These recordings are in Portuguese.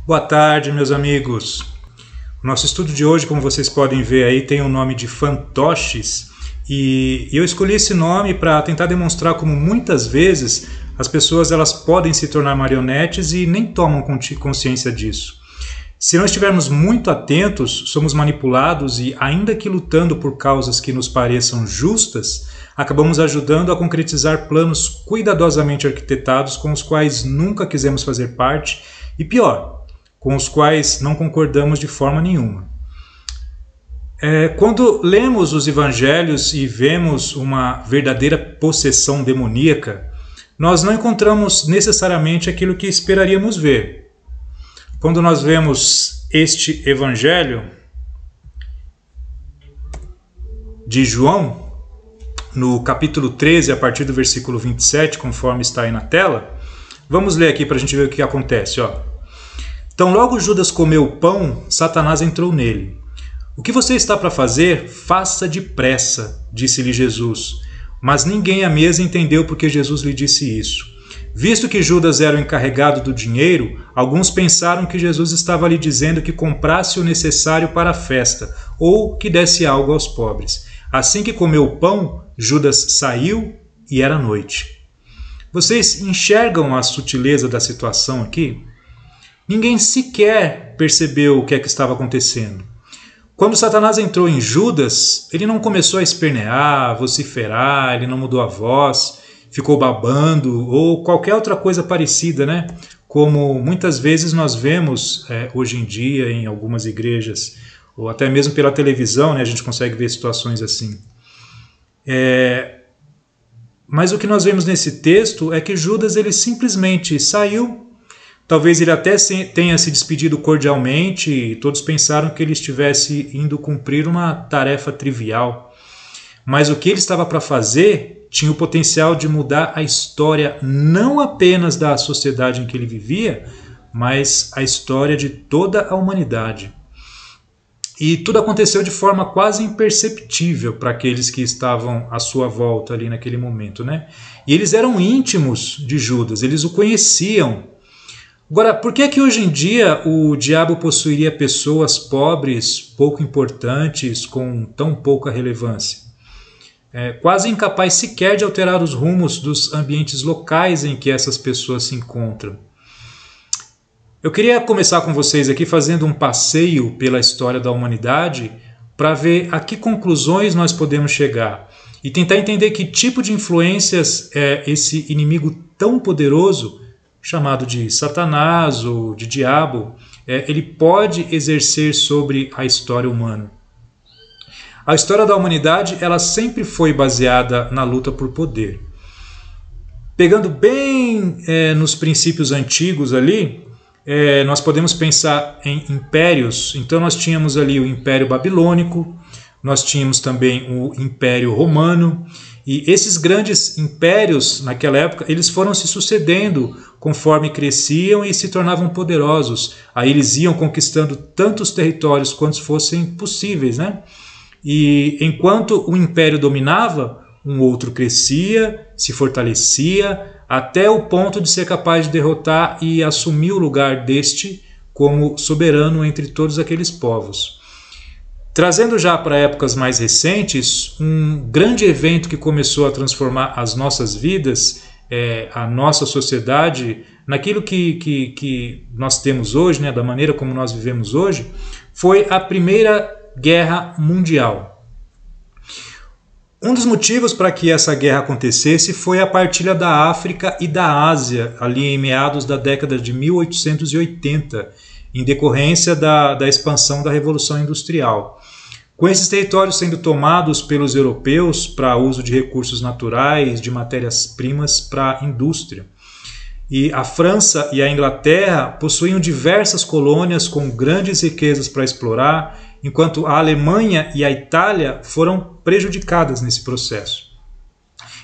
Boa tarde, meus amigos. O nosso estudo de hoje, como vocês podem ver aí, tem o nome de fantoches e eu escolhi esse nome para tentar demonstrar como muitas vezes as pessoas elas podem se tornar marionetes e nem tomam consciência disso. Se não estivermos muito atentos, somos manipulados e, ainda que lutando por causas que nos pareçam justas, acabamos ajudando a concretizar planos cuidadosamente arquitetados com os quais nunca quisemos fazer parte e, pior, com os quais não concordamos de forma nenhuma. Quando lemos os evangelhos e vemos uma verdadeira possessão demoníaca, nós não encontramos necessariamente aquilo que esperaríamos ver. Quando nós vemos este evangelho de João, no capítulo 13, a partir do versículo 27, conforme está aí na tela, vamos ler aqui para a gente ver o que acontece. Então, logo Judas comeu o pão, Satanás entrou nele. O que você está para fazer, faça depressa, disse-lhe Jesus. Mas ninguém à mesa entendeu porque Jesus lhe disse isso. Visto que Judas era o encarregado do dinheiro, alguns pensaram que Jesus estava lhe dizendo que comprasse o necessário para a festa, ou que desse algo aos pobres. Assim que comeu o pão, Judas saiu e era noite. Vocês enxergam a sutileza da situação aqui? Ninguém sequer percebeu o que é que estava acontecendo. Quando Satanás entrou em Judas, ele não começou a espernear, vociferar, ele não mudou a voz, ficou babando ou qualquer outra coisa parecida, né? Como muitas vezes nós vemos hoje em dia em algumas igrejas, ou até mesmo pela televisão, né? A gente consegue ver situações assim. Mas o que nós vemos nesse texto é que Judas ele simplesmente saiu. Talvez ele até tenha se despedido cordialmente e todos pensaram que ele estivesse indo cumprir uma tarefa trivial. Mas o que ele estava para fazer tinha o potencial de mudar a história não apenas da sociedade em que ele vivia, mas a história de toda a humanidade. E tudo aconteceu de forma quase imperceptível para aqueles que estavam à sua volta ali naquele momento, né? E eles eram íntimos de Judas, eles o conheciam. Agora, por que é que hoje em dia o diabo possuiria pessoas pobres, pouco importantes, com tão pouca relevância? Quase incapaz sequer de alterar os rumos dos ambientes locais em que essas pessoas se encontram. Eu queria começar com vocês aqui fazendo um passeio pela história da humanidade para ver a que conclusões nós podemos chegar e tentar entender que tipo de influências esse inimigo tão poderoso chamado de Satanás ou de diabo, ele pode exercer sobre a história humana. A história da humanidade ela sempre foi baseada na luta por poder. Pegando bem nos princípios antigos ali, nós podemos pensar em impérios. Então nós tínhamos ali o Império Babilônico, nós tínhamos também o Império Romano, e esses grandes impérios, naquela época, eles foram se sucedendo conforme cresciam e se tornavam poderosos. Aí eles iam conquistando tantos territórios quantos fossem possíveis, né? E enquanto o império dominava, um outro crescia, se fortalecia, até o ponto de ser capaz de derrotar e assumir o lugar deste como soberano entre todos aqueles povos. Trazendo já para épocas mais recentes, um grande evento que começou a transformar as nossas vidas, a nossa sociedade, naquilo que nós temos hoje, né, da maneira como nós vivemos hoje, foi a Primeira Guerra Mundial. Um dos motivos para que essa guerra acontecesse foi a partilha da África e da Ásia, ali em meados da década de 1880, em decorrência da expansão da Revolução Industrial. Com esses territórios sendo tomados pelos europeus para uso de recursos naturais, de matérias-primas para a indústria. E a França e a Inglaterra possuíam diversas colônias com grandes riquezas para explorar, enquanto a Alemanha e a Itália foram prejudicadas nesse processo.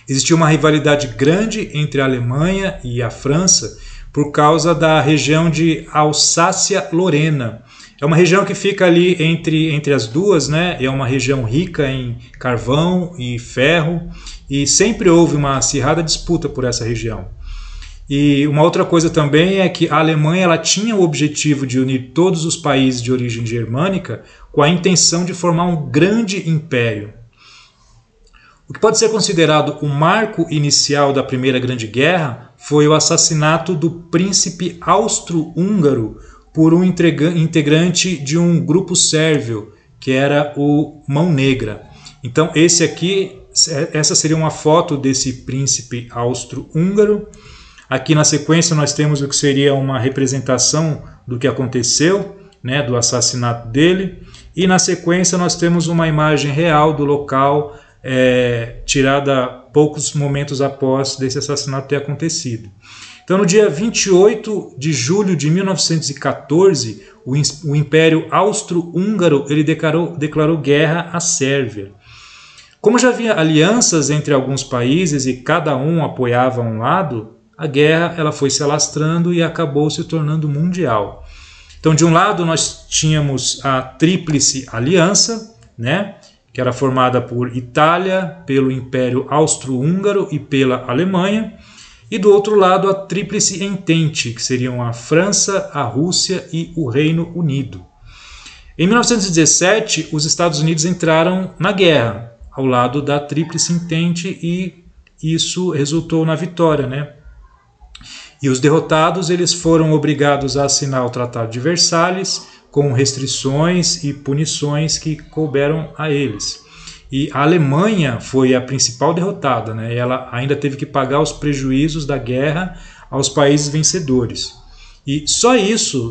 Existia uma rivalidade grande entre a Alemanha e a França por causa da região de Alsácia-Lorena. É uma região que fica ali entre as duas, né? É uma região rica em carvão e ferro e sempre houve uma acirrada disputa por essa região. E uma outra coisa também é que a Alemanha ela tinha o objetivo de unir todos os países de origem germânica com a intenção de formar um grande império. O que pode ser considerado o marco inicial da Primeira Grande Guerra foi o assassinato do príncipe austro-húngaro por um integrante de um grupo sérvio, que era o Mão Negra. Então essa seria uma foto desse príncipe austro-húngaro. Aqui na sequência nós temos o que seria uma representação do que aconteceu, né, do assassinato dele. E na sequência nós temos uma imagem real do local, tirada poucos momentos após desse assassinato ter acontecido. Então no dia 28 de julho de 1914, o Império Austro-Húngaro ele declarou guerra à Sérvia. Como já havia alianças entre alguns países e cada um apoiava um lado, a guerra ela foi se alastrando e acabou se tornando mundial. Então, de um lado, nós tínhamos a Tríplice Aliança, né, que era formada por Itália, pelo Império Austro-Húngaro e pela Alemanha, e do outro lado, a Tríplice Entente, que seriam a França, a Rússia e o Reino Unido. Em 1917, os Estados Unidos entraram na guerra, ao lado da Tríplice Entente, e isso resultou na vitória, né? E os derrotados eles foram obrigados a assinar o Tratado de Versalhes, com restrições e punições que couberam a eles. E a Alemanha foi a principal derrotada, né? Ela ainda teve que pagar os prejuízos da guerra aos países vencedores. E só isso,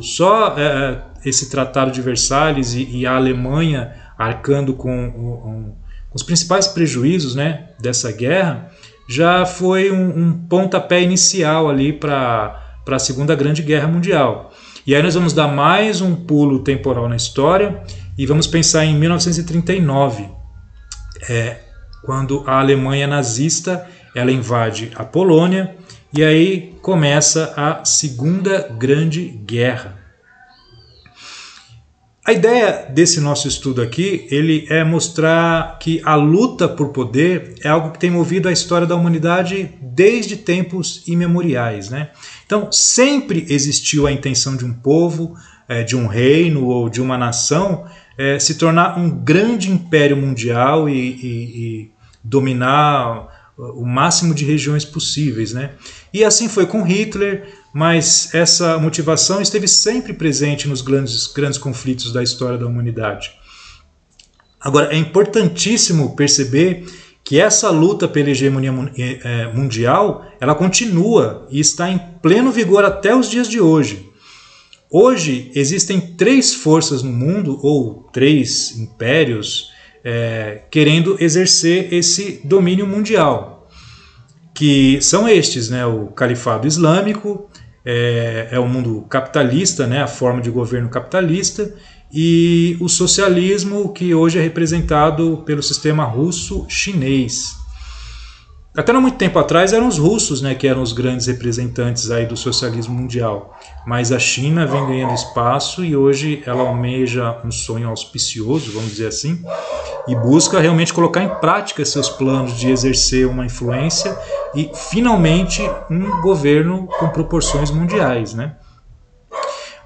esse Tratado de Versalhes e a Alemanha arcando com os principais prejuízos, né, dessa guerra, já foi um pontapé inicial ali para a Segunda Grande Guerra Mundial. E aí nós vamos dar mais um pulo temporal na história e vamos pensar em 1939, quando a Alemanha nazista ela invade a Polônia e aí começa a Segunda Grande Guerra. A ideia desse nosso estudo aqui, ele é mostrar que a luta por poder é algo que tem movido a história da humanidade desde tempos imemoriais, né? Então, sempre existiu a intenção de um povo, de um reino ou de uma nação se tornar um grande império mundial e dominar o máximo de regiões possíveis, né? E assim foi com Hitler, mas essa motivação esteve sempre presente nos grandes conflitos da história da humanidade. Agora, é importantíssimo perceber que essa luta pela hegemonia mundial, ela continua e está em pleno vigor até os dias de hoje. Hoje, existem 3 forças no mundo, ou 3 impérios, querendo exercer esse domínio mundial, que são estes, né? O Califado Islâmico, o mundo capitalista, né? A forma de governo capitalista, e o socialismo, que hoje é representado pelo sistema russo-chinês. Até não muito tempo atrás eram os russos, né, que eram os grandes representantes aí do socialismo mundial, mas a China vem ganhando espaço e hoje ela almeja um sonho auspicioso, vamos dizer assim, e busca realmente colocar em prática seus planos de exercer uma influência e finalmente um governo com proporções mundiais, né?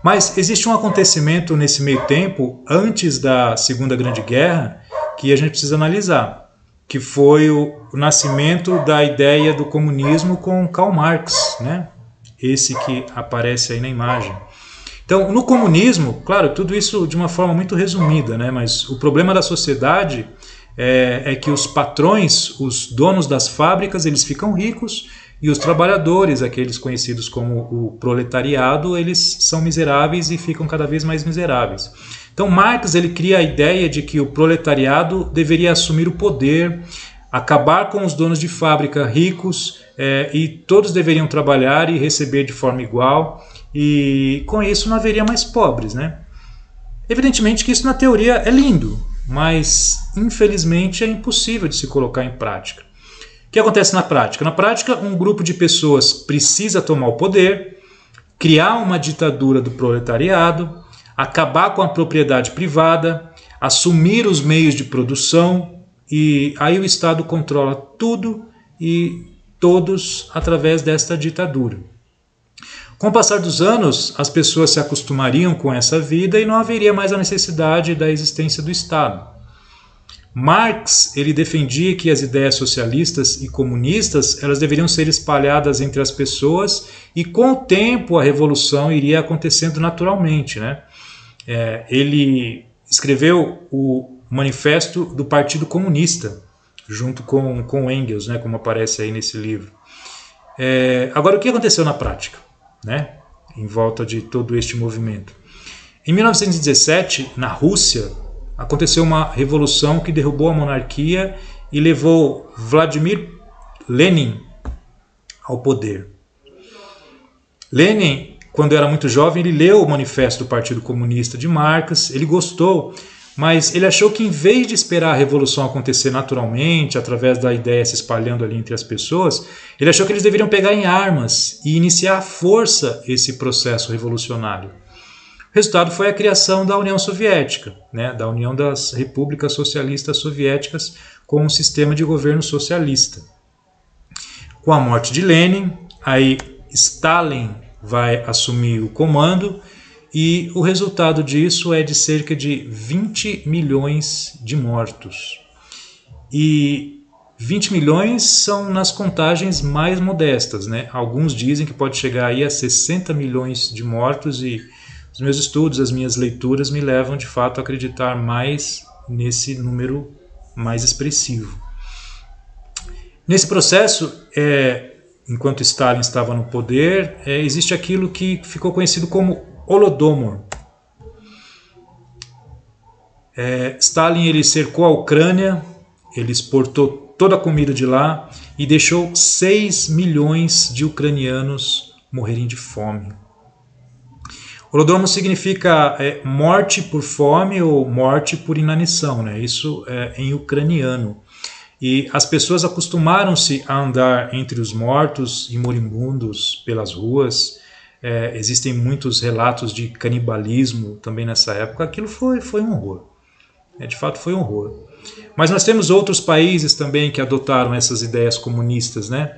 Mas existe um acontecimento nesse meio tempo, antes da Segunda Grande Guerra, que a gente precisa analisar, que foi o nascimento da ideia do comunismo com Karl Marx, né? Esse que aparece aí na imagem. Então, no comunismo, claro, tudo isso de uma forma muito resumida, né? Mas o problema da sociedade é que os patrões, os donos das fábricas, eles ficam ricos e os trabalhadores, aqueles conhecidos como o proletariado, eles são miseráveis e ficam cada vez mais miseráveis. Então Marx ele cria a ideia de que o proletariado deveria assumir o poder, acabar com os donos de fábrica ricos e todos deveriam trabalhar e receber de forma igual e com isso não haveria mais pobres, né? Evidentemente que isso na teoria é lindo, mas infelizmente é impossível de se colocar em prática. O que acontece na prática? Na prática, um grupo de pessoas precisa tomar o poder, criar uma ditadura do proletariado, acabar com a propriedade privada, assumir os meios de produção e aí o Estado controla tudo e todos através desta ditadura. Com o passar dos anos, as pessoas se acostumariam com essa vida e não haveria mais a necessidade da existência do Estado. Marx, ele defendia que as ideias socialistas e comunistas elas deveriam ser espalhadas entre as pessoas e com o tempo a revolução iria acontecendo naturalmente, né? Ele escreveu o Manifesto do Partido Comunista, junto com Engels, né, como aparece aí nesse livro. Agora, o que aconteceu na prática, né, em volta de todo este movimento? Em 1917, na Rússia, aconteceu uma revolução que derrubou a monarquia e levou Vladimir Lenin ao poder. Lenin, quando era muito jovem, ele leu o Manifesto do Partido Comunista de Marx, ele gostou, mas ele achou que em vez de esperar a revolução acontecer naturalmente, através da ideia se espalhando ali entre as pessoas, ele achou que eles deveriam pegar em armas e iniciar à força esse processo revolucionário. O resultado foi a criação da União Soviética, né, da União das Repúblicas Socialistas Soviéticas com um sistema de governo socialista. Com a morte de Lenin, aí Stalin vai assumir o comando e o resultado disso é de cerca de 20 milhões de mortos. E 20 milhões são nas contagens mais modestas, né? Alguns dizem que pode chegar aí a 60 milhões de mortos e os meus estudos, as minhas leituras me levam de fato a acreditar mais nesse número mais expressivo. Nesse processo, enquanto Stalin estava no poder, existe aquilo que ficou conhecido como Holodomor. Stalin ele cercou a Ucrânia, ele exportou toda a comida de lá e deixou 6 milhões de ucranianos morrerem de fome. Holodomor significa morte por fome ou morte por inanição, né? Isso em ucraniano. E as pessoas acostumaram-se a andar entre os mortos e moribundos pelas ruas. Existem muitos relatos de canibalismo também nessa época. Aquilo foi um horror. De fato foi um horror. Mas nós temos outros países também que adotaram essas ideias comunistas, né?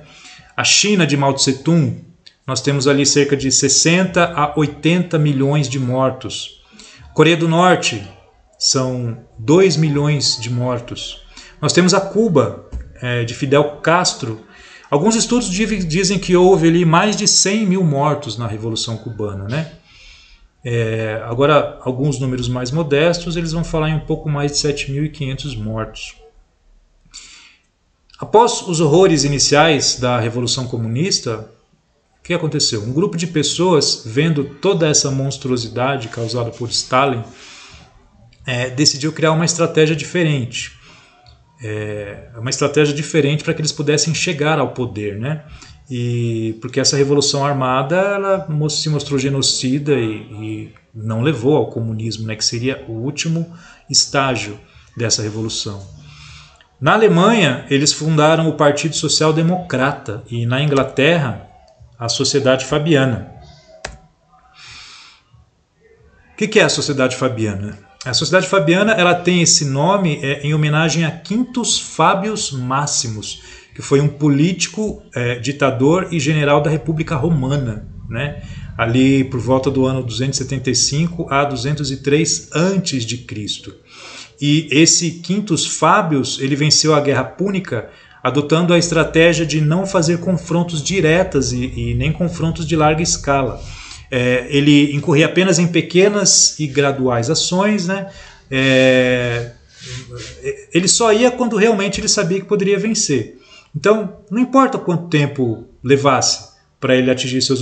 A China de Mao Tse-tung, nós temos ali cerca de 60 a 80 milhões de mortos. Coreia do Norte, são 2 milhões de mortos. Nós temos a Cuba, de Fidel Castro. Alguns estudos dizem que houve ali mais de 100 mil mortos na Revolução Cubana, né? Agora, alguns números mais modestos, eles vão falar em um pouco mais de 7.500 mortos. Após os horrores iniciais da Revolução Comunista, o que aconteceu? Um grupo de pessoas, vendo toda essa monstruosidade causada por Stalin, decidiu criar uma estratégia diferente. Uma estratégia diferente para que eles pudessem chegar ao poder, né? Porque essa revolução armada ela se mostrou genocida e não levou ao comunismo, né? Que seria o último estágio dessa revolução. Na Alemanha, eles fundaram o Partido Social Democrata e na Inglaterra, a Sociedade Fabiana. O que é a Sociedade Fabiana? A Sociedade Fabiana ela tem esse nome em homenagem a Quintus Fabius Maximus, que foi um político, ditador e general da República Romana, né? Ali por volta do ano 275 a 203 a.C. E esse Quintus Fabius ele venceu a Guerra Púnica adotando a estratégia de não fazer confrontos diretas e nem confrontos de larga escala. Ele incorria apenas em pequenas e graduais ações, né? Ele só ia quando realmente ele sabia que poderia vencer. Então, não importa quanto tempo levasse para ele atingir seus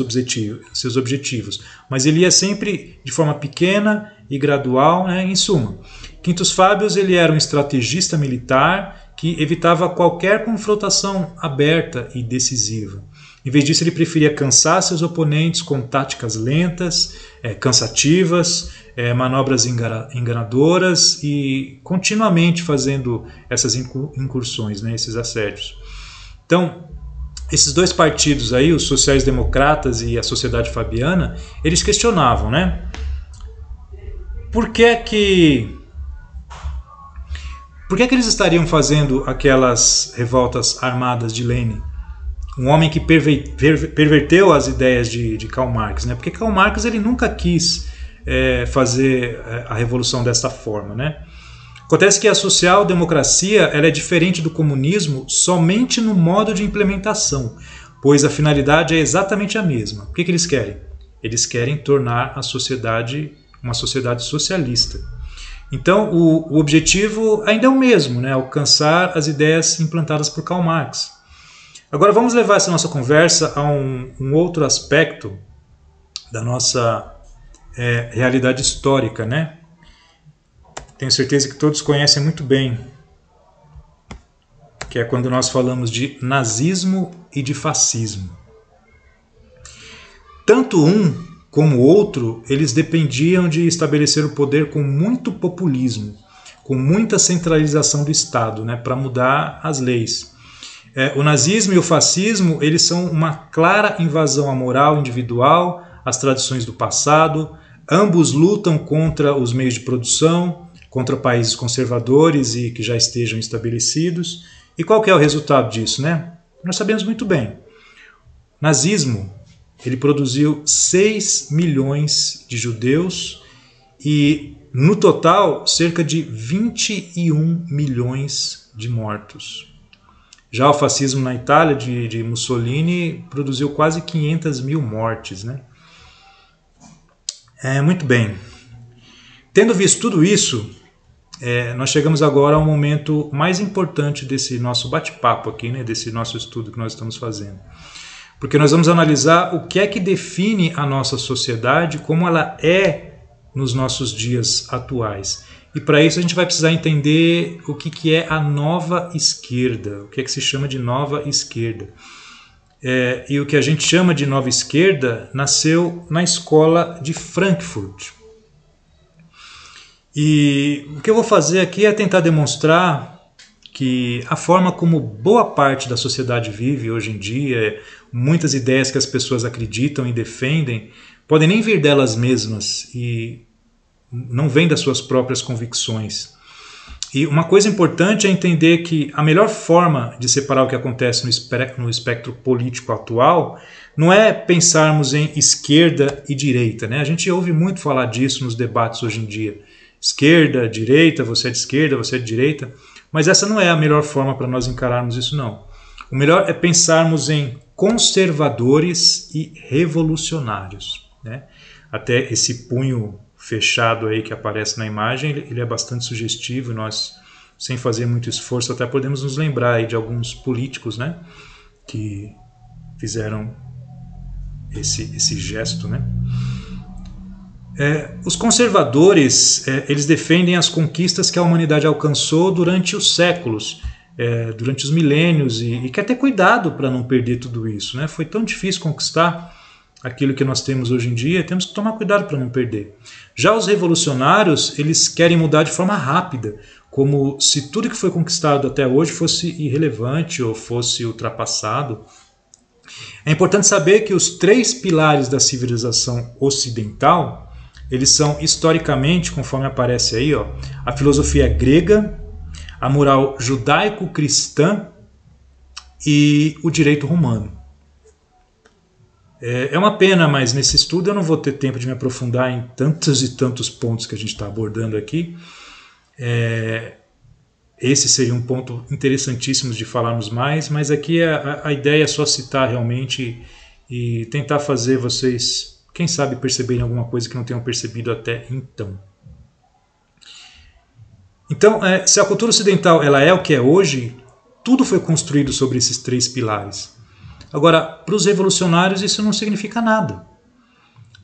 objetivos, mas ele ia sempre de forma pequena e gradual, né? Em suma, Quintus Fabius ele era um estrategista militar que evitava qualquer confrontação aberta e decisiva. Em vez disso, ele preferia cansar seus oponentes com táticas lentas, cansativas, manobras enganadoras e continuamente fazendo essas incursões, né, esses assédios. Então, esses dois partidos aí, os sociais-democratas e a Sociedade Fabiana, eles questionavam, né? Por que eles estariam fazendo aquelas revoltas armadas de Lenin? um homem que perverteu as ideias de Karl Marx, né? Porque Karl Marx ele nunca quis fazer a revolução desta forma, né? Acontece que a social-democracia ela é diferente do comunismo somente no modo de implementação, pois a finalidade é exatamente a mesma. O que eles querem? Eles querem tornar a sociedade uma sociedade socialista. Então, o objetivo ainda é o mesmo, né? Alcançar as ideias implantadas por Karl Marx. Agora, vamos levar essa nossa conversa a um outro aspecto da nossa realidade histórica, né? Tenho certeza que todos conhecem muito bem, que é quando nós falamos de nazismo e de fascismo. Tanto um como o outro, eles dependiam de estabelecer o poder com muito populismo, com muita centralização do Estado, né, para mudar as leis. O nazismo e o fascismo, eles são uma clara invasão à moral individual, às tradições do passado. Ambos lutam contra os meios de produção, contra países conservadores e que já estejam estabelecidos. E qual que é o resultado disso, né? Nós sabemos muito bem. O nazismo, ele produziu 6 milhões de judeus e, no total, cerca de 21 milhões de mortos. Já o fascismo na Itália, de Mussolini, produziu quase 500 mil mortes, né? Muito bem. Tendo visto tudo isso, nós chegamos agora ao momento mais importante desse nosso bate-papo aqui, né, desse nosso estudo que nós estamos fazendo. Porque nós vamos analisar o que é que define a nossa sociedade, como ela é nos nossos dias atuais. E para isso a gente vai precisar entender o que é a nova esquerda, o que é que se chama de nova esquerda. E o que a gente chama de nova esquerda nasceu na escola de Frankfurt. E o que eu vou fazer aqui é tentar demonstrar que a forma como boa parte da sociedade vive hoje em dia, muitas ideias que as pessoas acreditam e defendem, podem nem vir delas mesmas e não vêm das suas próprias convicções. E uma coisa importante é entender que a melhor forma de separar o que acontece no espectro político atual não é pensarmos em esquerda e direita, né? A gente ouve muito falar disso nos debates hoje em dia. Esquerda, direita, você é de esquerda, você é de direita, mas essa não é a melhor forma para nós encararmos isso, não. O melhor é pensarmos em conservadores e revolucionários, né? Até esse punho fechado aí que aparece na imagem, ele é bastante sugestivo e nós, sem fazer muito esforço, até podemos nos lembrar aí de alguns políticos, né, que fizeram esse gesto, né? Os conservadores, eles defendem as conquistas que a humanidade alcançou durante os séculos, durante os milênios, e quer ter cuidado para não perder tudo isso, né? Foi tão difícil conquistar aquilo que nós temos hoje em dia, temos que tomar cuidado para não perder. Já os revolucionários, eles querem mudar de forma rápida, como se tudo que foi conquistado até hoje fosse irrelevante ou fosse ultrapassado. É importante saber que os 3 pilares da civilização ocidental, eles são historicamente, conforme aparece aí, a filosofia grega, a moral judaico-cristã e o direito romano. É uma pena, mas nesse estudo eu não vou ter tempo de me aprofundar em tantos e tantos pontos que a gente está abordando aqui. Esse seria um ponto interessantíssimo de falarmos mais, mas aqui a ideia é só citar realmente e tentar fazer vocês, quem sabe, perceberem alguma coisa que não tenham percebido até então. Então, se a cultura ocidental ela é o que é hoje, tudo foi construído sobre esses 3 pilares. Agora, para os revolucionários isso não significa nada.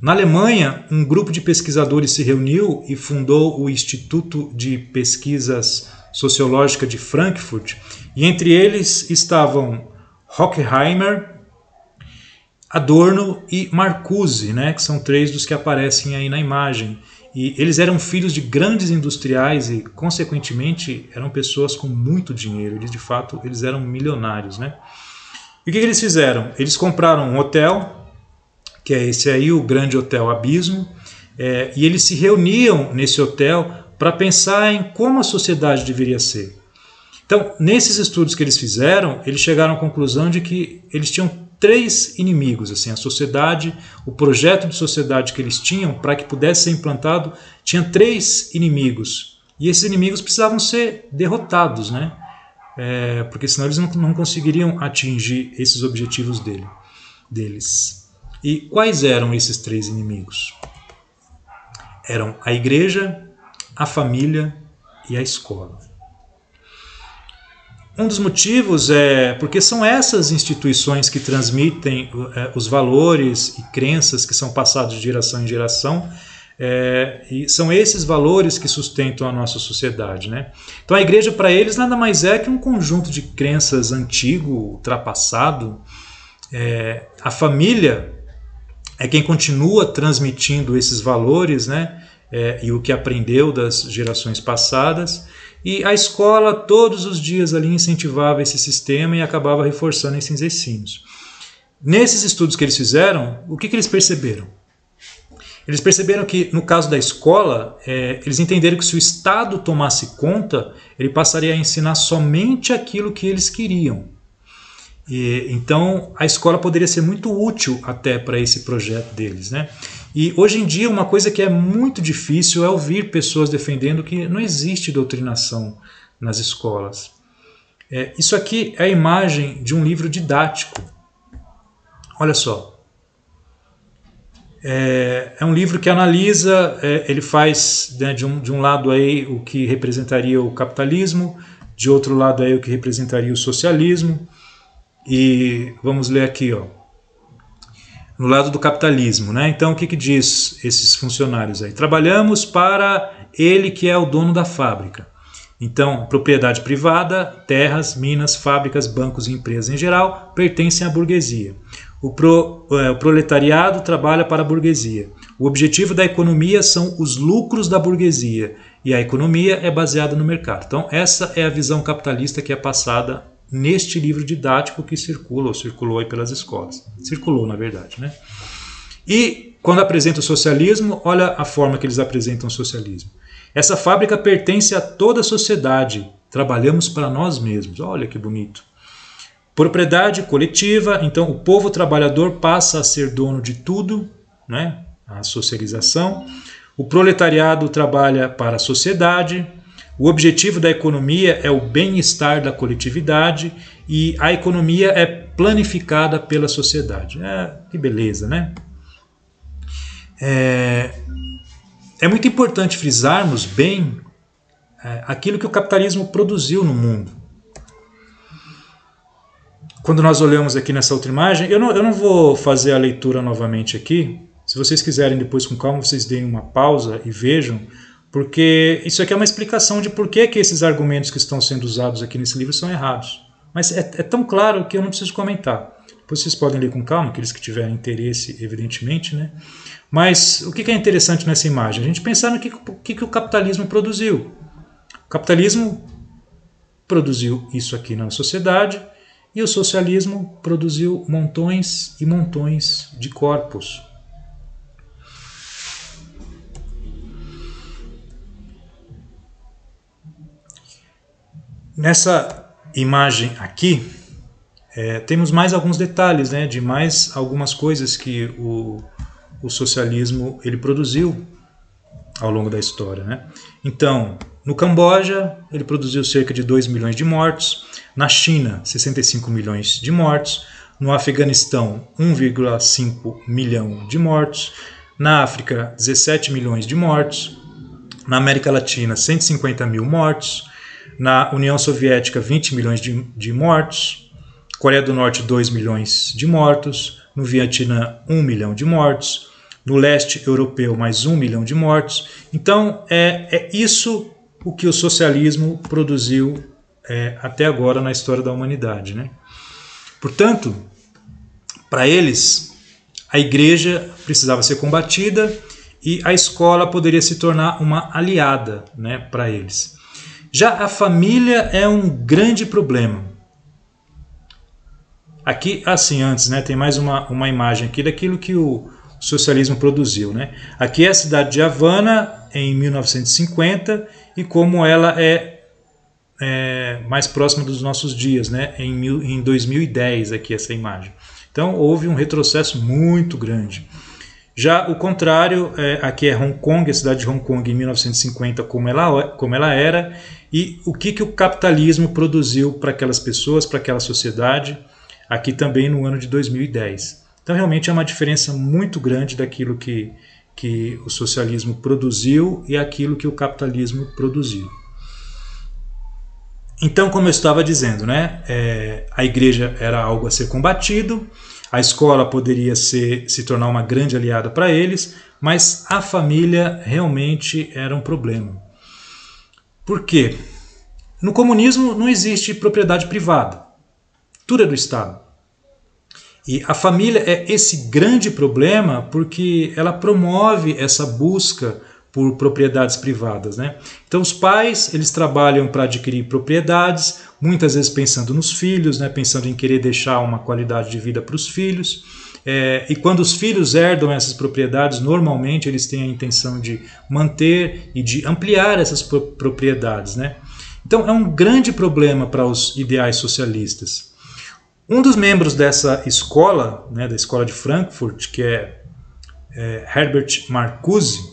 Na Alemanha, um grupo de pesquisadores se reuniu e fundou o Instituto de Pesquisas Sociológicas de Frankfurt, e entre eles estavam Horkheimer, Adorno e Marcuse, né, que são 3 dos que aparecem aí na imagem. E eles eram filhos de grandes industriais e, consequentemente, eram pessoas com muito dinheiro. Eles, de fato, eles eram milionários, né? E o que eles fizeram? Eles compraram um hotel, que é esse aí, o Grande Hotel Abismo, e eles se reuniam nesse hotel para pensar em como a sociedade deveria ser. Então, nesses estudos que eles fizeram, eles chegaram à conclusão de que eles tinham 3 inimigos, assim, a sociedade, o projeto de sociedade que eles tinham, para que pudesse ser implantado, tinha 3 inimigos. E esses inimigos precisavam ser derrotados, né? Porque senão eles não conseguiriam atingir esses objetivos deles. E quais eram esses 3 inimigos? Eram a igreja, a família e a escola. Um dos motivos é porque são essas instituições que transmitem os valores e crenças que são passados de geração em geração, e são esses valores que sustentam a nossa sociedade, né? Então a igreja para eles nada mais é que um conjunto de crenças antigo, ultrapassado. A família é quem continua transmitindo esses valores, né? E o que aprendeu das gerações passadas. E a escola todos os dias ali incentivava esse sistema e acabava reforçando esses ensinos. Nesses estudos que eles fizeram, o que eles perceberam? Eles perceberam que no caso da escola, eles entenderam que se o Estado tomasse conta, ele passaria a ensinar somente aquilo que eles queriam. Então a escola poderia ser muito útil até para esse projeto deles, né? E hoje em dia uma coisa que é muito difícil é ouvir pessoas defendendo que não existe doutrinação nas escolas. Isso aqui é a imagem de um livro didático. Olha só. É um livro que analisa, ele faz, né, de um lado aí o que representaria o capitalismo, de outro lado aí o que representaria o socialismo. E vamos ler aqui, ó, no lado do capitalismo, né? Então o que diz esses funcionários aí? Trabalhamos para ele que é o dono da fábrica. Então, propriedade privada, terras, minas, fábricas, bancos e empresas em geral pertencem à burguesia. O proletariado trabalha para a burguesia. O objetivo da economia são os lucros da burguesia e a economia é baseada no mercado. Então essa é a visão capitalista que é passada neste livro didático que circulou aí pelas escolas. Circulou, na verdade, né? E quando apresenta o socialismo, olha a forma que eles apresentam o socialismo. Essa fábrica pertence a toda a sociedade. Trabalhamos para nós mesmos. Olha que bonito. Propriedade coletiva, então o povo trabalhador passa a ser dono de tudo, né? A socialização. O proletariado trabalha para a sociedade. O objetivo da economia é o bem-estar da coletividade e a economia é planificada pela sociedade. Que beleza, né? É muito importante frisarmos bem aquilo que o capitalismo produziu no mundo. Quando nós olhamos aqui nessa outra imagem, eu não vou fazer a leitura novamente aqui. Se vocês quiserem depois com calma, vocês deem uma pausa e vejam, porque isso aqui é uma explicação de por que esses argumentos que estão sendo usados aqui nesse livro são errados. Mas é tão claro que eu não preciso comentar. Depois vocês podem ler com calma, aqueles que tiverem interesse, evidentemente, né? Mas o que é interessante nessa imagem? A gente pensar no que o capitalismo produziu. O capitalismo produziu isso aqui na sociedade e o socialismo produziu montões e montões de corpos. Nessa imagem aqui, temos mais alguns detalhes, né, de mais algumas coisas que o socialismo ele produziu ao longo da história, né? Então, no Camboja, ele produziu cerca de 2 milhões de mortos, na China, 65 milhões de mortos, no Afeganistão, 1,5 milhão de mortos, na África, 17 milhões de mortos, na América Latina, 150 mil mortos, na União Soviética, 20 milhões de mortos, Coreia do Norte, 2 milhões de mortos, no Vietnã, 1 milhão de mortos, no leste europeu, mais 1 milhão de mortos. Então, é isso o que o socialismo produziu até agora na história da humanidade, né? Portanto, para eles, a igreja precisava ser combatida e a escola poderia se tornar uma aliada, né, para eles. Já a família é um grande problema. Aqui, assim, antes, né, tem mais uma imagem aqui daquilo que o socialismo produziu, né? Aqui é a cidade de Havana, em 1950, e como ela é mais próxima dos nossos dias, né? Em 2010, aqui essa imagem. Então houve um retrocesso muito grande. Já o contrário, aqui é Hong Kong, a cidade de Hong Kong em 1950 como ela era, e o que o capitalismo produziu para aquelas pessoas, para aquela sociedade, aqui também no ano de 2010. Então realmente é uma diferença muito grande daquilo que o socialismo produziu e aquilo que o capitalismo produziu. Então, como eu estava dizendo, né, a igreja era algo a ser combatido, a escola poderia se tornar uma grande aliada para eles, mas a família realmente era um problema. Por quê? No comunismo não existe propriedade privada, tudo é do Estado. E a família é esse grande problema porque ela promove essa busca por propriedades privadas, né? Então os pais, eles trabalham para adquirir propriedades, muitas vezes pensando nos filhos, né? Pensando em querer deixar uma qualidade de vida para os filhos. E quando os filhos herdam essas propriedades, normalmente eles têm a intenção de manter e de ampliar essas propriedades, né? Então é um grande problema para os ideais socialistas. Um dos membros dessa escola, né, da escola de Frankfurt, que é Herbert Marcuse,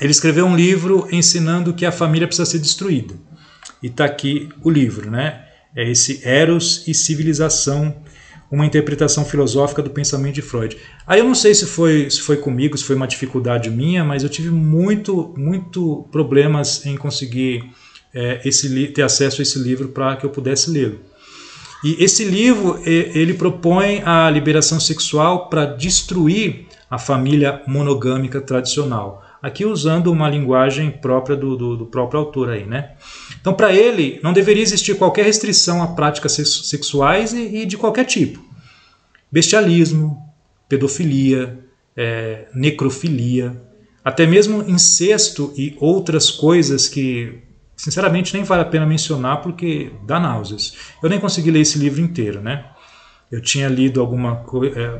ele escreveu um livro ensinando que a família precisa ser destruída. E está aqui o livro, né? É esse Eros e Civilização, uma interpretação filosófica do pensamento de Freud. Aí eu não sei se foi comigo, se foi uma dificuldade minha, mas eu tive muito problemas em conseguir ter acesso a esse livro para que eu pudesse lê-lo. E esse livro, ele propõe a liberação sexual para destruir a família monogâmica tradicional. Aqui usando uma linguagem própria do próprio autor aí, né? Então, para ele, não deveria existir qualquer restrição a práticas sexuais e de qualquer tipo. Bestialismo, pedofilia, necrofilia, até mesmo incesto e outras coisas que, sinceramente, nem vale a pena mencionar porque dá náuseas. Eu nem consegui ler esse livro inteiro, né? Eu tinha lido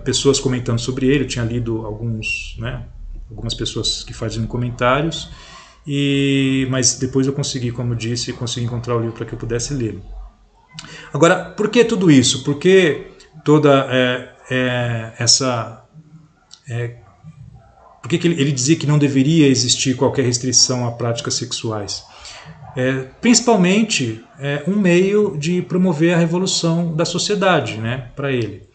pessoas comentando sobre ele, eu tinha lido algumas pessoas que faziam comentários, mas depois eu consegui, como eu disse, encontrar o livro para que eu pudesse ler. Agora, por que tudo isso? Por que toda por que ele dizia que não deveria existir qualquer restrição a práticas sexuais? Principalmente um meio de promover a revolução da sociedade, né, para ele.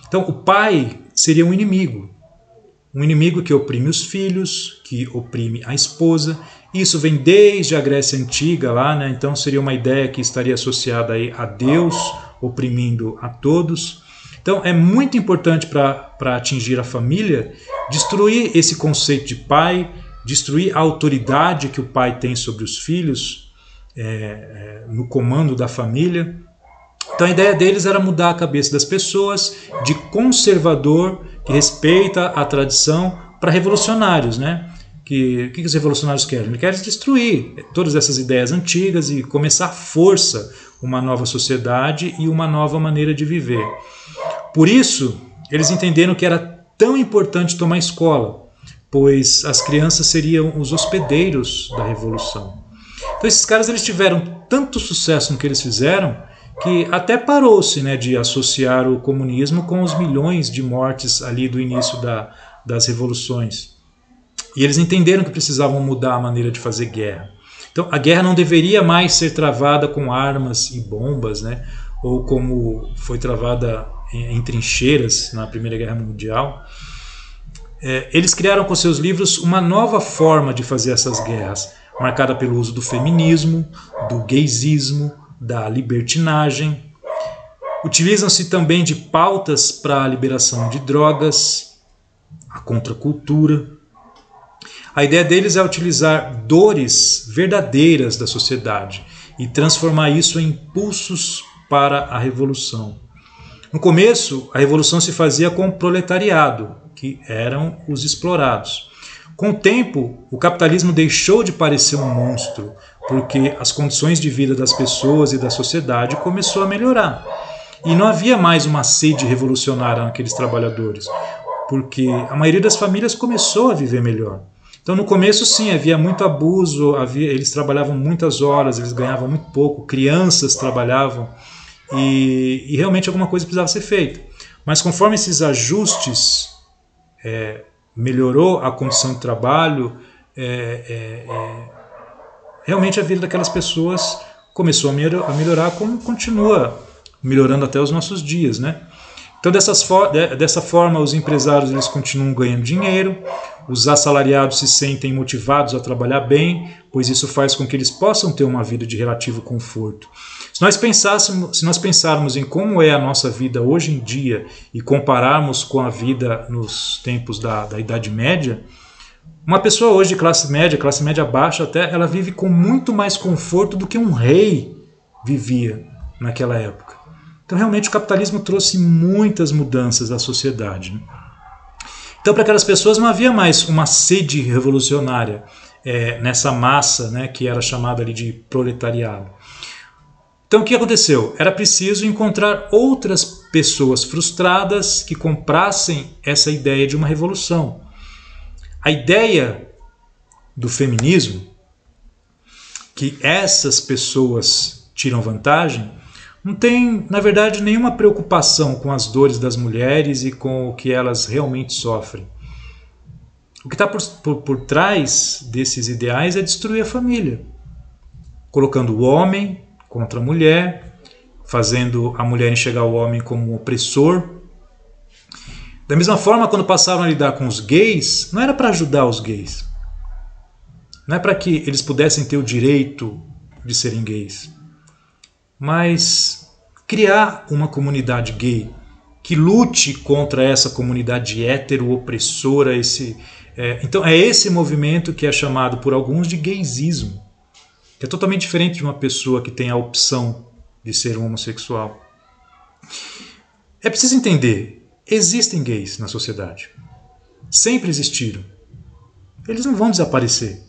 Então, o pai seria um inimigo que oprime os filhos, que oprime a esposa. Isso vem desde a Grécia Antiga lá, né? Então seria uma ideia que estaria associada aí a Deus oprimindo a todos. Então é muito importante para atingir a família destruir esse conceito de pai, destruir a autoridade que o pai tem sobre os filhos no comando da família. Então a ideia deles era mudar a cabeça das pessoas de conservador, que respeita a tradição, para revolucionários, né? O que os revolucionários querem? Eles querem destruir todas essas ideias antigas e começar à força uma nova sociedade e uma nova maneira de viver. Por isso, eles entenderam que era tão importante tomar escola, pois as crianças seriam os hospedeiros da revolução. Então esses caras eles tiveram tanto sucesso no que eles fizeram que até parou-se, né, de associar o comunismo com os milhões de mortes ali do início das revoluções. E eles entenderam que precisavam mudar a maneira de fazer guerra. Então a guerra não deveria mais ser travada com armas e bombas, né, ou como foi travada em trincheiras na Primeira Guerra Mundial. Eles criaram com seus livros uma nova forma de fazer essas guerras, marcada pelo uso do feminismo, do gaysismo, da libertinagem. Utilizam-se também de pautas para a liberação de drogas, a contracultura. A ideia deles é utilizar dores verdadeiras da sociedade e transformar isso em impulsos para a revolução. No começo, a revolução se fazia com o proletariado, que eram os explorados. Com o tempo, o capitalismo deixou de parecer um monstro, porque as condições de vida das pessoas e da sociedade começou a melhorar. E não havia mais uma sede revolucionária naqueles trabalhadores, porque a maioria das famílias começou a viver melhor. Então no começo sim, havia muito abuso, eles trabalhavam muitas horas, eles ganhavam muito pouco, crianças trabalhavam e realmente alguma coisa precisava ser feita. Mas conforme esses ajustes melhorou a condição de trabalho, realmente a vida daquelas pessoas começou a melhorar, como continua melhorando até os nossos dias, né? Então dessa forma os empresários eles continuam ganhando dinheiro, os assalariados se sentem motivados a trabalhar bem, pois isso faz com que eles possam ter uma vida de relativo conforto. Se nós pensarmos em como é a nossa vida hoje em dia e compararmos com a vida nos tempos da Idade Média, uma pessoa hoje de classe média baixa até, ela vive com muito mais conforto do que um rei vivia naquela época. Então realmente o capitalismo trouxe muitas mudanças à sociedade, né? Então para aquelas pessoas não havia mais uma sede revolucionária nessa massa, né, que era chamada ali de proletariado. Então o que aconteceu? Era preciso encontrar outras pessoas frustradas que comprassem essa ideia de uma revolução. A ideia do feminismo, que essas pessoas tiram vantagem, não tem, na verdade, nenhuma preocupação com as dores das mulheres e com o que elas realmente sofrem. O que está por trás desses ideais é destruir a família, colocando o homem contra a mulher, fazendo a mulher enxergar o homem como um opressor. Da mesma forma, quando passaram a lidar com os gays, não era para ajudar os gays. Não é para que eles pudessem ter o direito de serem gays. Mas criar uma comunidade gay que lute contra essa comunidade hétero-opressora. Então é esse movimento que é chamado por alguns de gaysismo, que é totalmente diferente de uma pessoa que tem a opção de ser um homossexual. É preciso entender, existem gays na sociedade. Sempre existiram. Eles não vão desaparecer.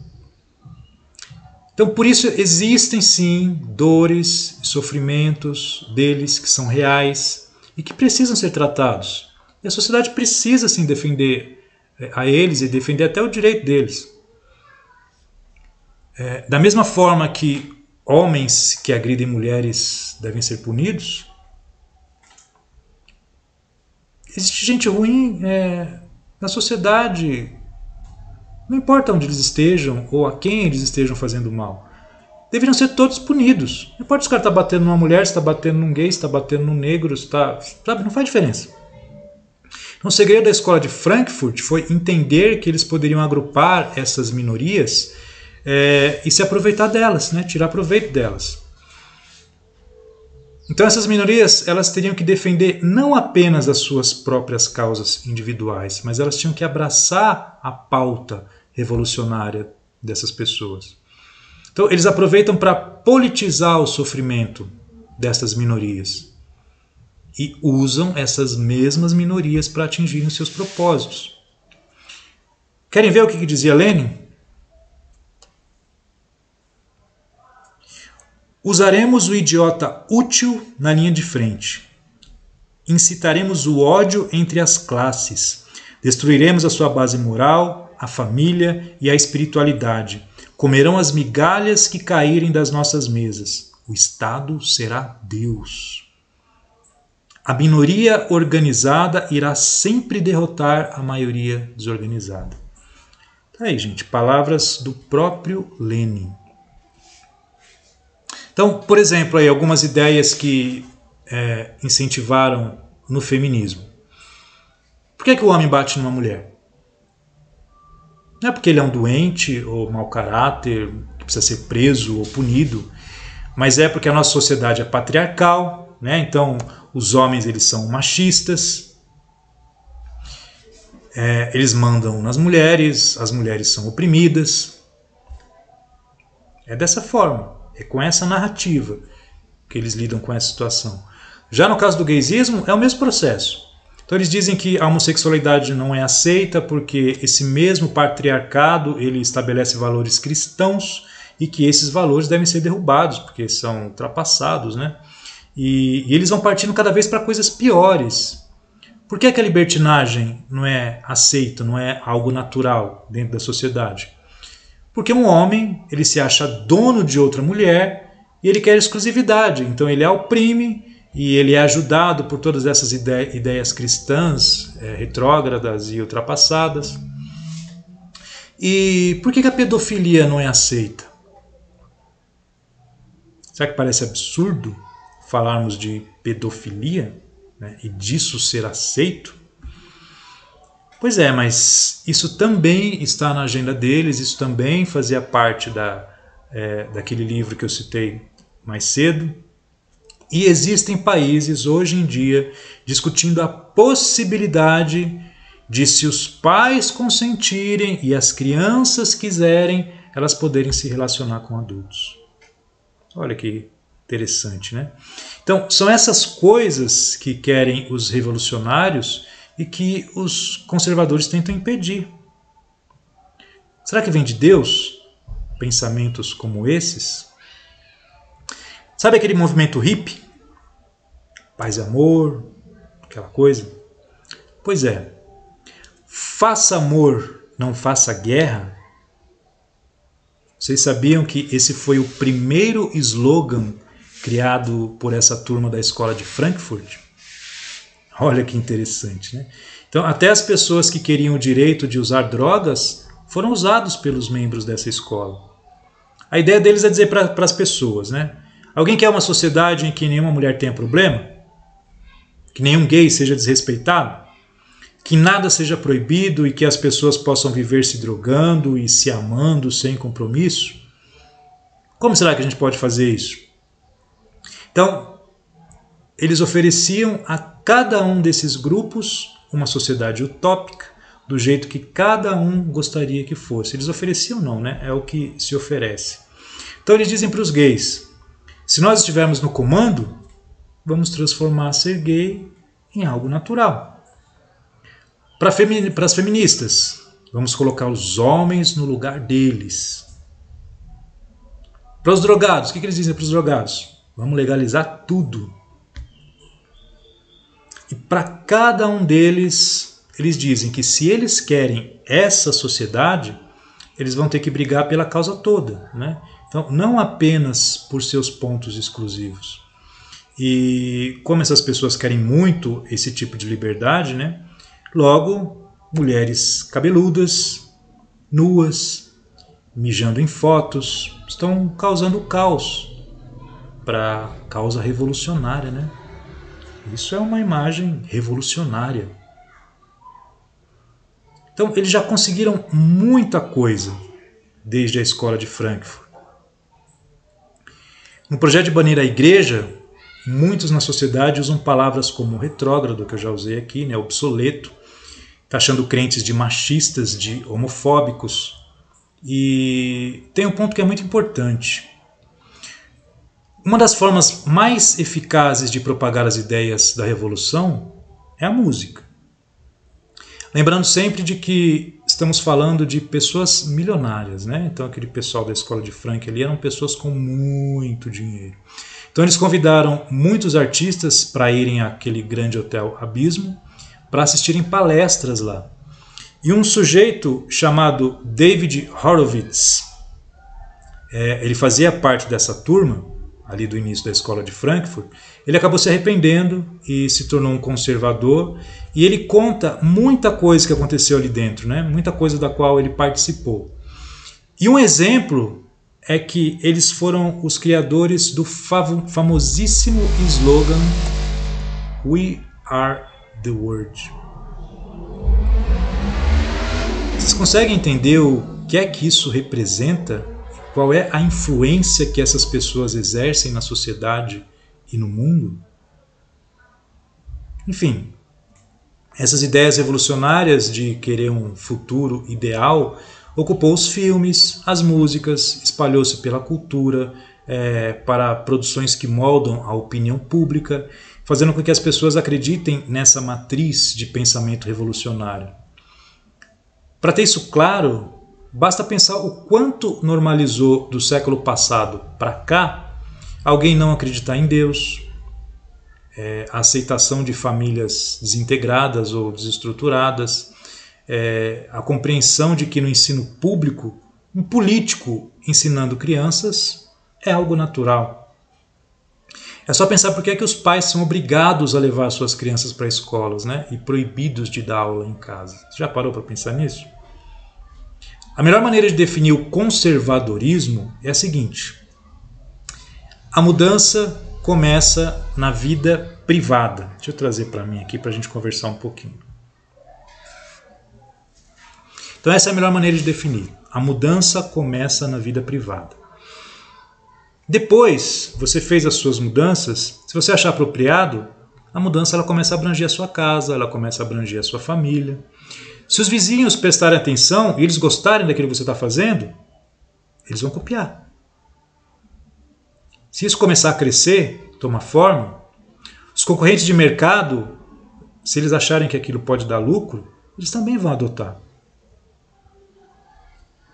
Então, por isso, existem sim dores e sofrimentos deles que são reais e que precisam ser tratados. E a sociedade precisa sim defender a eles e defender até o direito deles. Da mesma forma que homens que agridem mulheres devem ser punidos, existe gente ruim na sociedade. Não importa onde eles estejam ou a quem eles estejam fazendo mal. Deveriam ser todos punidos. Não importa se o cara está batendo numa mulher, se está batendo num gay, se está batendo num negro, sabe, não faz diferença. Então, o segredo da escola de Frankfurt foi entender que eles poderiam agrupar essas minorias e se aproveitar delas, né? Tirar proveito delas. Então essas minorias elas teriam que defender não apenas as suas próprias causas individuais, mas elas tinham que abraçar a pauta revolucionária dessas pessoas. Então eles aproveitam para politizar o sofrimento dessas minorias e usam essas mesmas minorias para atingirem os seus propósitos. Querem ver o que dizia Lenin? Usaremos o idiota útil na linha de frente. Incitaremos o ódio entre as classes. Destruiremos a sua base moral, a família e a espiritualidade. Comerão as migalhas que caírem das nossas mesas. O Estado será Deus. A minoria organizada irá sempre derrotar a maioria desorganizada. Tá aí, gente, palavras do próprio Lenin. Então, por exemplo, aí, algumas ideias que incentivaram no feminismo. Por que o homem bate numa mulher? Não é porque ele é um doente ou mau caráter, que precisa ser preso ou punido, mas é porque a nossa sociedade é patriarcal, né? Então os homens eles são machistas, eles mandam nas mulheres, as mulheres são oprimidas. É dessa forma. É com essa narrativa que eles lidam com essa situação. Já no caso do gaysismo, é o mesmo processo. Então eles dizem que a homossexualidade não é aceita porque esse mesmo patriarcado ele estabelece valores cristãos e que esses valores devem ser derrubados porque são ultrapassados, né? E eles vão partindo cada vez para coisas piores. Por que é que a libertinagem não é aceita, não é algo natural dentro da sociedade? Porque um homem, ele se acha dono de outra mulher e ele quer exclusividade, então ele a oprime e ele é ajudado por todas essas ideias cristãs, retrógradas e ultrapassadas. E por que a pedofilia não é aceita? Será que parece absurdo falarmos de pedofilia, né, e disso ser aceito? Pois é, mas isso também está na agenda deles, isso também fazia parte daquele livro que eu citei mais cedo. E existem países hoje em dia discutindo a possibilidade de, se os pais consentirem e as crianças quiserem, elas poderem se relacionar com adultos. Olha que interessante, né? Então, são essas coisas que querem os revolucionários e que os conservadores tentam impedir. Será que vem de Deus pensamentos como esses? Sabe aquele movimento hippie? Paz e amor, aquela coisa? Pois é. Faça amor, não faça guerra. Vocês sabiam que esse foi o primeiro slogan criado por essa turma da escola de Frankfurt? Olha que interessante, né? Então, até as pessoas que queriam o direito de usar drogas foram usados pelos membros dessa escola. A ideia deles é dizer para as pessoas, né? Alguém quer uma sociedade em que nenhuma mulher tenha problema? Que nenhum gay seja desrespeitado? Que nada seja proibido e que as pessoas possam viver se drogando e se amando sem compromisso? Como será que a gente pode fazer isso? Então, eles ofereciam a cada um desses grupos uma sociedade utópica, do jeito que cada um gostaria que fosse. Eles ofereciam não, né? É o que se oferece. Então eles dizem para os gays: se nós estivermos no comando, vamos transformar ser gay em algo natural. Para as feministas, vamos colocar os homens no lugar deles. Para os drogados, o que eles dizem para os drogados? Vamos legalizar tudo. E para cada um deles, eles dizem que se eles querem essa sociedade, eles vão ter que brigar pela causa toda, né? Então, não apenas por seus pontos exclusivos. E como essas pessoas querem muito esse tipo de liberdade, né? Logo, mulheres cabeludas, nuas, mijando em fotos, estão causando caos para a causa revolucionária, né? Isso é uma imagem revolucionária. Então, eles já conseguiram muita coisa desde a escola de Frankfurt. No projeto de banir a igreja, muitos na sociedade usam palavras como retrógrado, que eu já usei aqui, né, obsoleto, taxando crentes de machistas, de homofóbicos. E tem um ponto que é muito importante. Uma das formas mais eficazes de propagar as ideias da revolução é a música. Lembrando sempre de que estamos falando de pessoas milionárias, né? Então aquele pessoal da escola de Frank ali eram pessoas com muito dinheiro. Então eles convidaram muitos artistas para irem àquele grande hotel Abismo para assistirem palestras lá. E um sujeito chamado David Horowitz, ele fazia parte dessa turma, ali do início da escola de Frankfurt. Ele acabou se arrependendo e se tornou um conservador, e ele conta muita coisa que aconteceu ali dentro, né? Muita coisa da qual ele participou. E um exemplo é que eles foram os criadores do famosíssimo slogan We Are the World. Vocês conseguem entender o que é que isso representa? Qual é a influência que essas pessoas exercem na sociedade e no mundo? Enfim, essas ideias revolucionárias de querer um futuro ideal ocupou os filmes, as músicas, espalhou-se pela cultura, para produções que moldam a opinião pública, fazendo com que as pessoas acreditem nessa matriz de pensamento revolucionário. Para ter isso claro, basta pensar o quanto normalizou do século passado para cá alguém não acreditar em Deus, a aceitação de famílias desintegradas ou desestruturadas, a compreensão de que no ensino público, um político ensinando crianças é algo natural. É só pensar por que é que os pais são obrigados a levar suas crianças para escolas, né? E proibidos de dar aula em casa. Você já parou para pensar nisso? A melhor maneira de definir o conservadorismo é a seguinte: a mudança começa na vida privada. Deixa eu trazer para mim aqui para a gente conversar um pouquinho. Então essa é a melhor maneira de definir. A mudança começa na vida privada. Depois, você fez as suas mudanças, se você achar apropriado, a mudança ela começa a abranger a sua casa, ela começa a abranger a sua família. Se os vizinhos prestarem atenção e eles gostarem daquilo que você está fazendo, eles vão copiar. Se isso começar a crescer, tomar forma, os concorrentes de mercado, se eles acharem que aquilo pode dar lucro, eles também vão adotar.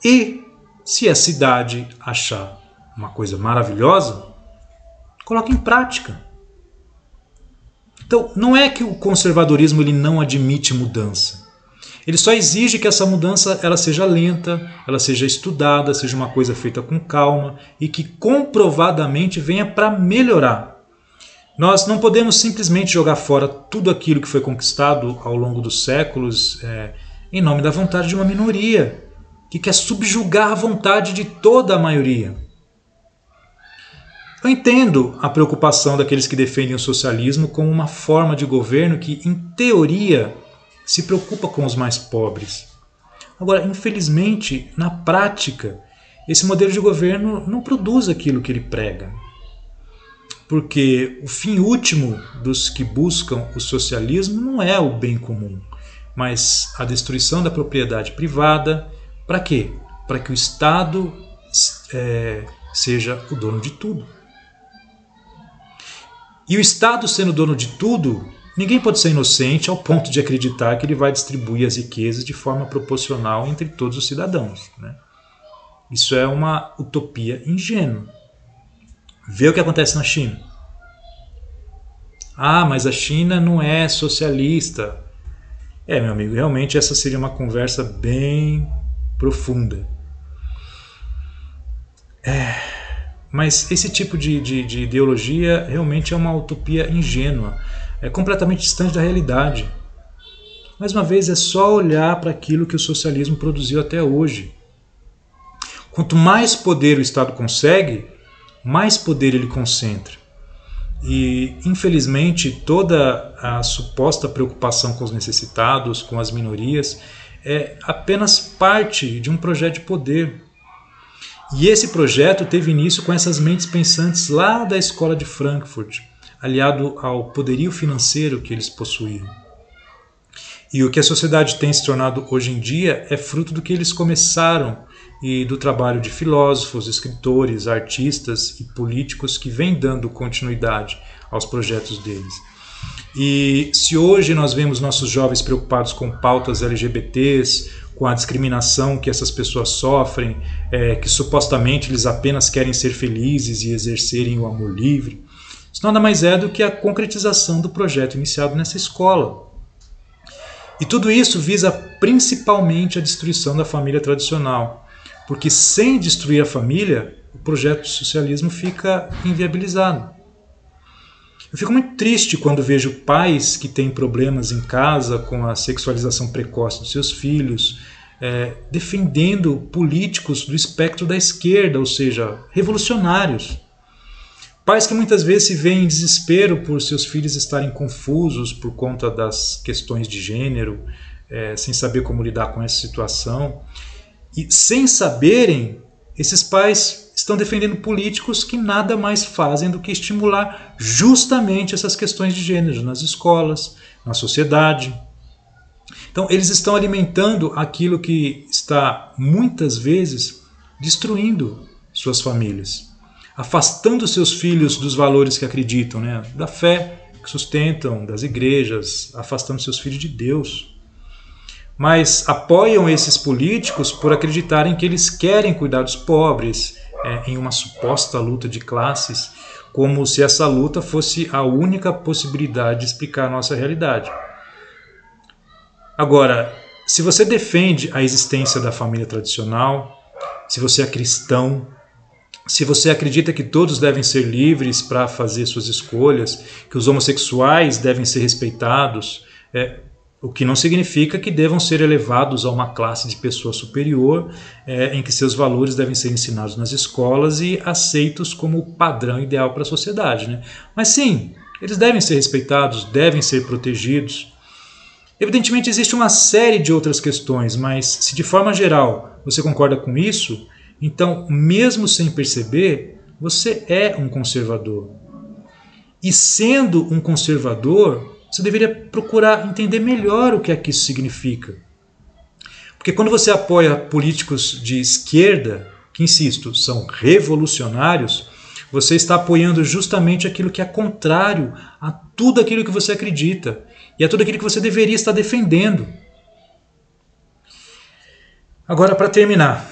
E se a cidade achar uma coisa maravilhosa, coloque em prática. Então, não é que o conservadorismo ele não admite mudança. Ele só exige que essa mudança ela seja lenta, ela seja estudada, seja uma coisa feita com calma e que comprovadamente venha para melhorar. Nós não podemos simplesmente jogar fora tudo aquilo que foi conquistado ao longo dos séculos em nome da vontade de uma minoria, que quer subjugar a vontade de toda a maioria. Eu entendo a preocupação daqueles que defendem o socialismo como uma forma de governo que, em teoria, se preocupa com os mais pobres. Agora, infelizmente, na prática, esse modelo de governo não produz aquilo que ele prega. Porque o fim último dos que buscam o socialismo não é o bem comum, mas a destruição da propriedade privada. Para quê? Para que o Estado seja o dono de tudo. E o Estado sendo dono de tudo, ninguém pode ser inocente ao ponto de acreditar que ele vai distribuir as riquezas de forma proporcional entre todos os cidadãos, né? Isso é uma utopia ingênua. Vê o que acontece na China. Ah, mas a China não é socialista. Meu amigo, realmente essa seria uma conversa bem profunda. Mas esse tipo de ideologia realmente é uma utopia ingênua. É completamente distante da realidade. Mais uma vez, é só olhar para aquilo que o socialismo produziu até hoje. Quanto mais poder o Estado consegue, mais poder ele concentra. E, infelizmente, toda a suposta preocupação com os necessitados, com as minorias, é apenas parte de um projeto de poder. E esse projeto teve início com essas mentes pensantes lá da escola de Frankfurt, aliado ao poderio financeiro que eles possuíam. E o que a sociedade tem se tornado hoje em dia é fruto do que eles começaram e do trabalho de filósofos, escritores, artistas e políticos que vêm dando continuidade aos projetos deles. E se hoje nós vemos nossos jovens preocupados com pautas LGBTs, com a discriminação que essas pessoas sofrem, que supostamente eles apenas querem ser felizes e exercerem o amor livre, isso nada mais é do que a concretização do projeto iniciado nessa escola. E tudo isso visa principalmente a destruição da família tradicional, porque sem destruir a família, o projeto de socialismo fica inviabilizado. Eu fico muito triste quando vejo pais que têm problemas em casa com a sexualização precoce dos seus filhos, defendendo políticos do espectro da esquerda, ou seja, revolucionários. Pais que muitas vezes se veem em desespero por seus filhos estarem confusos por conta das questões de gênero, sem saber como lidar com essa situação. E sem saberem, esses pais estão defendendo políticos que nada mais fazem do que estimular justamente essas questões de gênero nas escolas, na sociedade. Então, eles estão alimentando aquilo que está, muitas vezes, destruindo suas famílias, afastando seus filhos dos valores que acreditam, né? Da fé que sustentam, das igrejas, afastando seus filhos de Deus. Mas apoiam esses políticos por acreditarem que eles querem cuidar dos pobres, em uma suposta luta de classes, como se essa luta fosse a única possibilidade de explicar a nossa realidade. Agora, se você defende a existência da família tradicional, se você é cristão, se você acredita que todos devem ser livres para fazer suas escolhas, que os homossexuais devem ser respeitados, o que não significa que devam ser elevados a uma classe de pessoa superior, em que seus valores devem ser ensinados nas escolas e aceitos como o padrão ideal para a sociedade, né? Mas sim, eles devem ser respeitados, devem ser protegidos. Evidentemente existe uma série de outras questões, mas se de forma geral você concorda com isso, então, mesmo sem perceber, você é um conservador. E sendo um conservador, você deveria procurar entender melhor o que é que isso significa. Porque quando você apoia políticos de esquerda, que, insisto, são revolucionários, você está apoiando justamente aquilo que é contrário a tudo aquilo que você acredita e a tudo aquilo que você deveria estar defendendo. Agora, para terminar,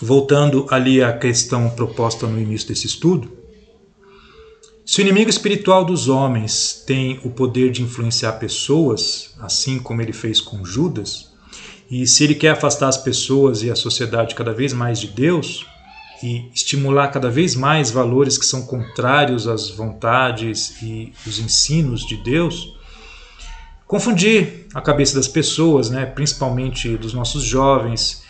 voltando ali à questão proposta no início desse estudo, se o inimigo espiritual dos homens tem o poder de influenciar pessoas, assim como ele fez com Judas, e se ele quer afastar as pessoas e a sociedade cada vez mais de Deus e estimular cada vez mais valores que são contrários às vontades e os ensinos de Deus, confundir a cabeça das pessoas, né, principalmente dos nossos jovens,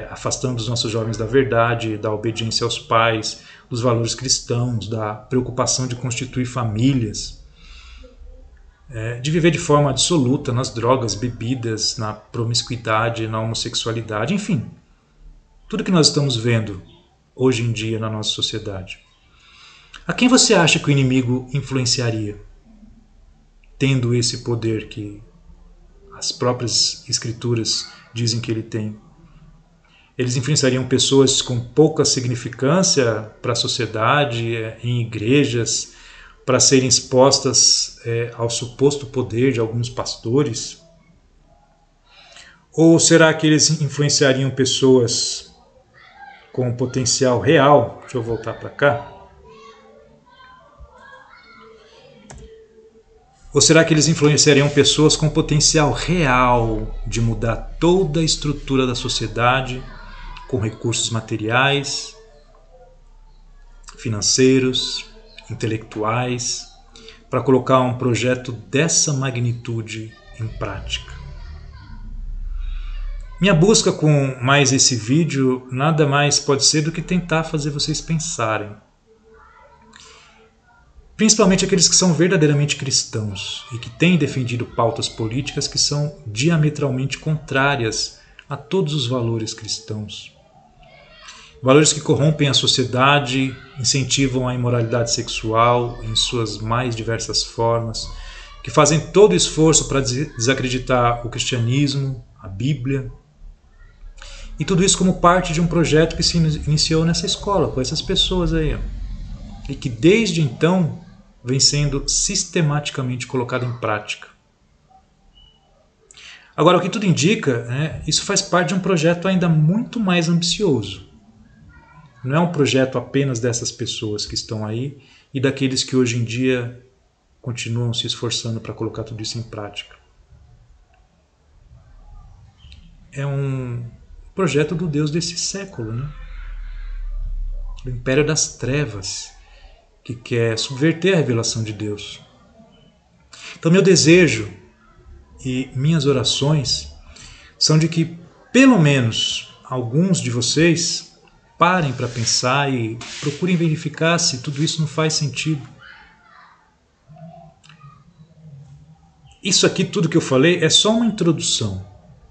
afastando os nossos jovens da verdade, da obediência aos pais, dos valores cristãos, da preocupação de constituir famílias, de viver de forma absoluta nas drogas, bebidas, na promiscuidade, na homossexualidade, enfim, tudo que nós estamos vendo hoje em dia na nossa sociedade. A quem você acha que o inimigo influenciaria, tendo esse poder que as próprias escrituras dizem que ele tem? Eles influenciariam pessoas com pouca significância para a sociedade, em igrejas, para serem expostas ao suposto poder de alguns pastores? Ou será que eles influenciariam pessoas com potencial real? Deixa eu voltar para cá. Ou será que eles influenciariam pessoas com potencial real de mudar toda a estrutura da sociedade, com recursos materiais, financeiros, intelectuais, para colocar um projeto dessa magnitude em prática? Minha busca com mais esse vídeo nada mais pode ser do que tentar fazer vocês pensarem. Principalmente aqueles que são verdadeiramente cristãos e que têm defendido pautas políticas que são diametralmente contrárias a todos os valores cristãos. Valores que corrompem a sociedade, incentivam a imoralidade sexual em suas mais diversas formas, que fazem todo o esforço para desacreditar o cristianismo, a Bíblia. E tudo isso como parte de um projeto que se iniciou nessa escola, com essas pessoas aí. E que desde então vem sendo sistematicamente colocado em prática. Agora, o que tudo indica, isso faz parte de um projeto ainda muito mais ambicioso. Não é um projeto apenas dessas pessoas que estão aí e daqueles que hoje em dia continuam se esforçando para colocar tudo isso em prática. É um projeto do Deus desse século, né? O Império das Trevas, que quer subverter a revelação de Deus. Então, meu desejo e minhas orações são de que, pelo menos, alguns de vocês parem para pensar e procurem verificar se tudo isso não faz sentido. Isso aqui, tudo que eu falei, é só uma introdução,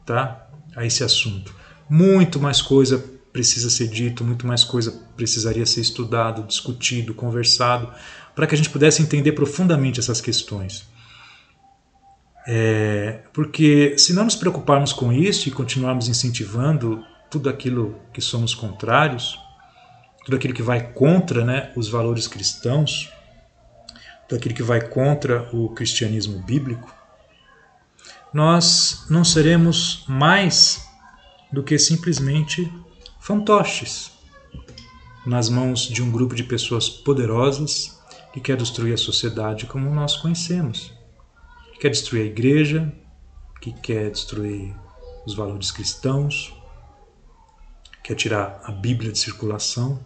tá, a esse assunto. Muito mais coisa precisa ser dito, muito mais coisa precisaria ser estudado, discutido, conversado, para que a gente pudesse entender profundamente essas questões. Porque se não nos preocuparmos com isso e continuarmos incentivando tudo aquilo que somos contrários, tudo aquilo que vai contra, né, os valores cristãos, tudo aquilo que vai contra o cristianismo bíblico, nós não seremos mais do que simplesmente fantoches. nas mãos de um grupo de pessoas poderosas que quer destruir a sociedade como nós conhecemos, que quer destruir a igreja, que quer destruir os valores cristãos, quer tirar a Bíblia de circulação.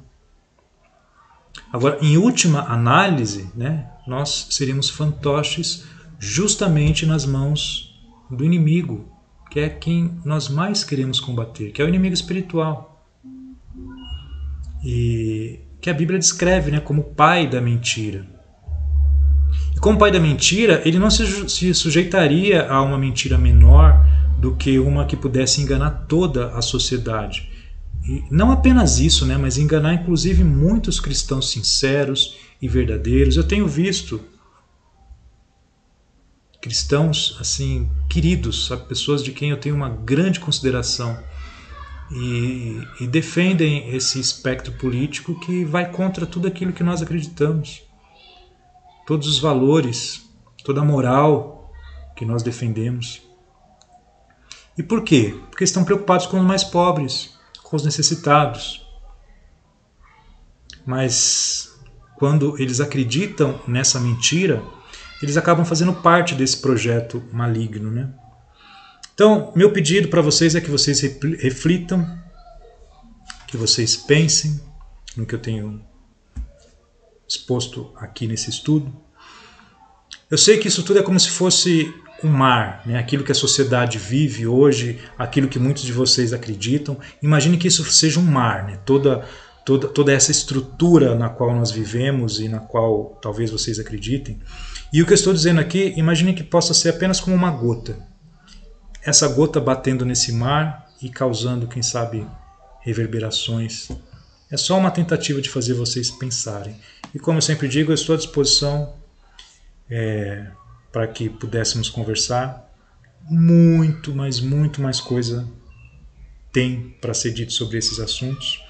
Agora, em última análise, né, nós seríamos fantoches justamente nas mãos do inimigo, que é quem nós mais queremos combater, que é o inimigo espiritual. E que a Bíblia descreve, né, como o pai da mentira. E como pai da mentira, ele não se sujeitaria a uma mentira menor do que uma que pudesse enganar toda a sociedade. E não apenas isso, né, mas enganar inclusive muitos cristãos sinceros e verdadeiros. Eu tenho visto cristãos assim queridos, sabe, pessoas de quem eu tenho uma grande consideração e defendem esse espectro político que vai contra tudo aquilo que nós acreditamos, todos os valores, toda a moral que nós defendemos. E por quê? Porque estão preocupados com os mais pobres, com os necessitados. Mas quando eles acreditam nessa mentira, eles acabam fazendo parte desse projeto maligno, né? Então, meu pedido para vocês é que vocês reflitam, que vocês pensem no que eu tenho exposto aqui nesse estudo. Eu sei que isso tudo é como se fosse um mar, né? Aquilo que a sociedade vive hoje, aquilo que muitos de vocês acreditam. Imagine que isso seja um mar, né? Toda essa estrutura na qual nós vivemos e na qual talvez vocês acreditem. E o que eu estou dizendo aqui, imagine que possa ser apenas como uma gota. Essa gota batendo nesse mar e causando, quem sabe, reverberações. É só uma tentativa de fazer vocês pensarem. E como eu sempre digo, eu estou à disposição para que pudéssemos conversar. Muito mais coisa tem para ser dito sobre esses assuntos.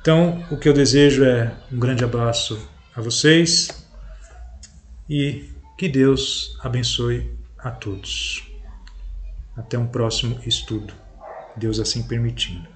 Então, o que eu desejo é um grande abraço a vocês e que Deus abençoe a todos. Até um próximo estudo, Deus assim permitindo.